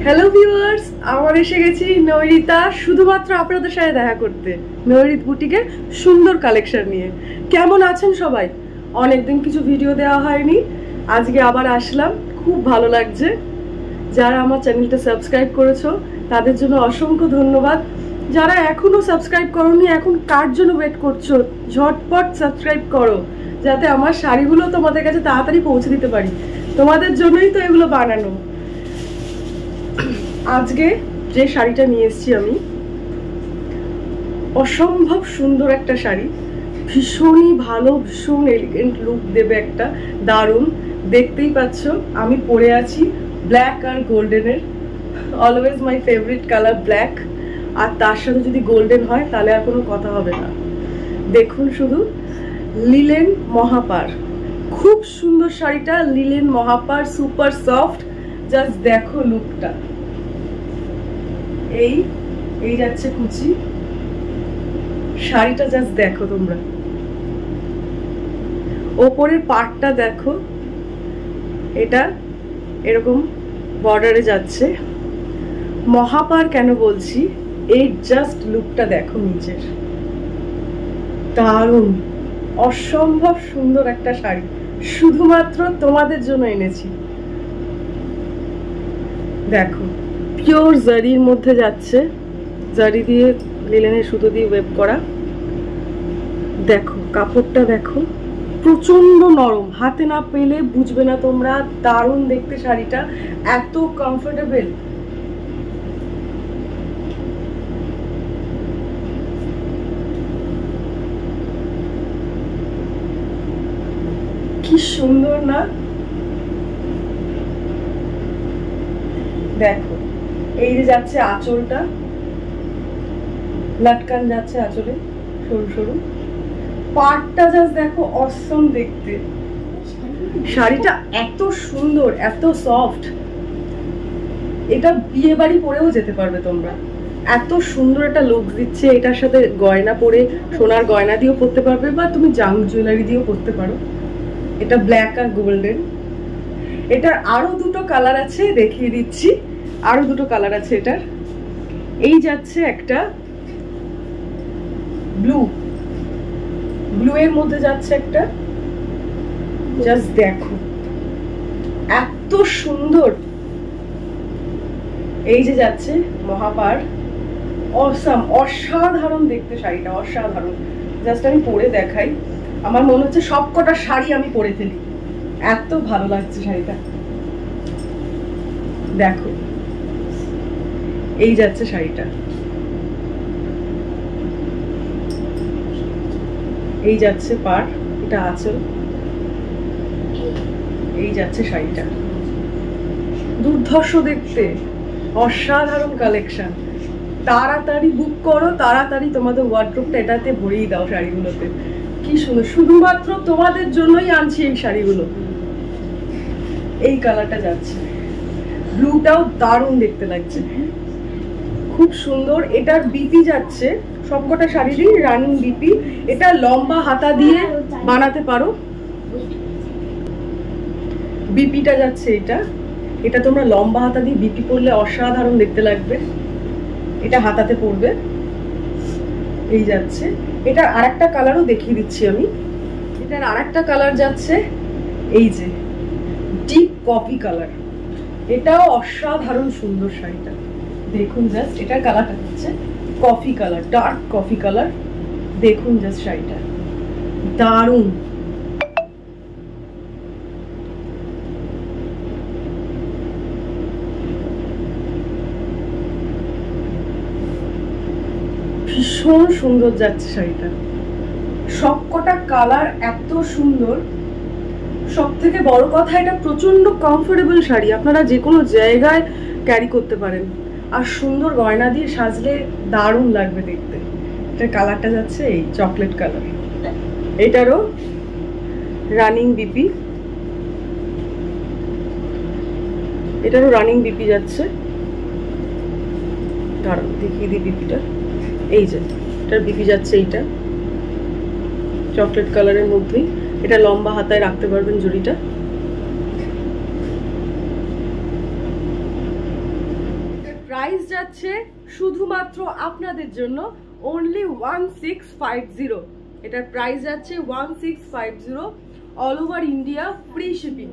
Hello viewers, আমার এসে গেছি নৈরিতা শুধুমাত্র আপনাদের সাথে দেখা করতে। নৈরিত বুটিকের সুন্দর কালেকশন নিয়ে। কেমন আছেন সবাই? অনেকদিন কিছু ভিডিও দেওয়া হয়নি, আজকে আবার আসলাম, খুব ভালো লাগছে। যারা আমার চ্যানেলটা সাবস্ক্রাইব করেছো তাদের জন্য অসংখ্য ধন্যবাদ। যারা এখনো সাবস্ক্রাইব করোনি, এখন কার জন্য ওয়েট করছো? ঝটপট সাবস্ক্রাইব করো, যাতে আমার শাড়িগুলো তোমাদের কাছে তাড়াতাড়ি পৌঁছে দিতে পারি। তোমাদের জন্যই তো এগুলো বানানো। আজকে যে শাড়িটা নিয়ে এসেছি আমি, অসম্ভব সুন্দর একটা শাড়ি, ভীষণই ভালো, ভীষণ এলিগেন্ট লুক দেবে একটা, দারুণ। দেখতেই পাচ্ছ আমি পরে আছি ব্ল্যাক আর গোল্ডেনের, always my favourite colour black, আর তার সাথে যদি গোল্ডেন হয় তাহলে আর কোনো কথা হবে না। দেখুন শুধু, লিলেন মহাপার, খুব সুন্দর শাড়িটা, লিলেন মহাপার, সুপার সফট। জাস্ট দেখো লুকটা, এই যাচ্ছে কুচি, শাড়িটা জাস্ট দেখো তোমরা, ওপরের পার্টটা দেখো, এটা এরকম বর্ডারে যাচ্ছে। মহাপার কেন বলছি, এই জাস্ট লুকটা দেখো নিচের, দারুণ, অসম্ভব সুন্দর একটা শাড়ি, শুধুমাত্র তোমাদের জন্য এনেছি। দেখো, পিওর জারির মধ্যে যাচ্ছে, জারি দিয়ে লিলেনের সুতো দিয়ে ওয়েব করা। দেখো কাপড়টা দেখো, প্রচন্ড নরম, হাতে না পেলে বুঝবে না তোমরা, দারুণ দেখতে শাড়িটা, এত কমফোর্টেবল। কি সুন্দর না? দেখো এই যে যাচ্ছে আঁচলটা, লটকান যাচ্ছে আঁচলে সরু সরু, পাটটা জাস্ট দেখো, অসম দেখতে। শাড়িটা এত সুন্দর, এত সফট, এটা বিয়ে বাড়ি পরেও যেতে পারবে তোমরা, এত সুন্দর একটা লুক দিচ্ছে। এটার সাথে গয়না পরে, সোনার গয়না দিয়েও পরতে পারবে, বা তুমি জাঙ্ক জুয়েলারি দিয়েও পরতে পারো। এটা ব্ল্যাক আর গোল্ডেন। এটার আরো দুটো কালার আছে, দেখিয়ে দিচ্ছি, আরো দুটো কালার আছে এটার। এই যাচ্ছে একটা ব্লু, ব্লু এর মধ্যে যাচ্ছে একটা, জাস্ট দেখো এত সুন্দর। এই যে যাচ্ছে মহাপার, অসাম, অসাধারণ দেখতে শাড়িটা, অসাধারণ। জাস্ট আমি পরে দেখাই, আমার মনে হচ্ছে সব কটা শাড়ি আমি পরে ফেলি, এত ভালো লাগছে শাড়িটা। দেখো এই যাচ্ছে শাড়িটা, এই যাচ্ছে পাড়, এটা আঁচল, এই যাচ্ছে শাড়িটা, দুর্ধর্ষ দেখতে, অসাধারণ কালেকশন। তাড়াতাড়ি বুক করো, তাড়াতাড়ি তোমাদের ওয়ার্ড্রোবটা এটাতে ভরিয়ে দাও শাড়িগুলোতে। কি সুন্দর, শুধুমাত্র তোমাদের জন্যই আনছি এই শাড়িগুলো। এই কালারটা যাচ্ছে, ব্লুটাও দারুণ দেখতে লাগছে, খুব সুন্দর। এটার বিপি যাচ্ছে, সবকটা শাড়িরই রানিং বিপি। এটা লম্বা হাতা দিয়ে বানাতে পারো, বিপিটা যাচ্ছে এটা, এটা তোমরা লম্বা হাতা দিয়ে বিপি করলে অসাধারণ দেখতে লাগবে। এটা হাতাতে পড়বে, এই যাচ্ছে। এটার আরেকটা কালারও দেখিয়ে দিচ্ছি আমি, এটার আরেকটা কালার যাচ্ছে, এই যে ডিপ কফি কালার, এটাও অসাধারণ সুন্দর শাড়িটা। দেখুন জাস্ট, এটার কালারটা হচ্ছে coffee colour, dark coffee colour. দেখুন জাস্ট শাড়িটা, দারুণ। ভীষণ সুন্দর যাচ্ছে শাড়িটা, সবকটা কালার এত সুন্দর। সব থেকে বড় কথা, এটা প্রচন্ড কমফোর্টেবল শাড়ি, আপনারা যে কোনো জায়গায় ক্যারি করতে পারেন, আর সুন্দর গয়না দিয়ে সাজলে দারুণ লাগবে দেখতে। এটার কালারটা যাচ্ছে এই চকলেট কালার, এটারও রানিং বিপি, এটারও রানিং বিপি যাচ্ছে। দাঁড়ান দেখিয়ে দিই বিপিটা, এই যে এটার বিপি যাচ্ছে, এইটা চকলেট কালারের মধ্যেই। এটা লম্বা হাতায় রাখতে পারবেন জড়িটা, যাচ্ছে শুধুমাত্র আপনাদের জন্য অনলি 1650। এটার প্রাইস যাচ্ছে 1650। All over India free shipping,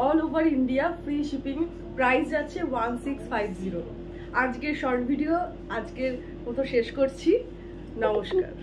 all over India free shipping. Price যাচ্ছে 1650। আজকের শর্ট ভিডিও আজকের মতো শেষ করছি। নমস্কার।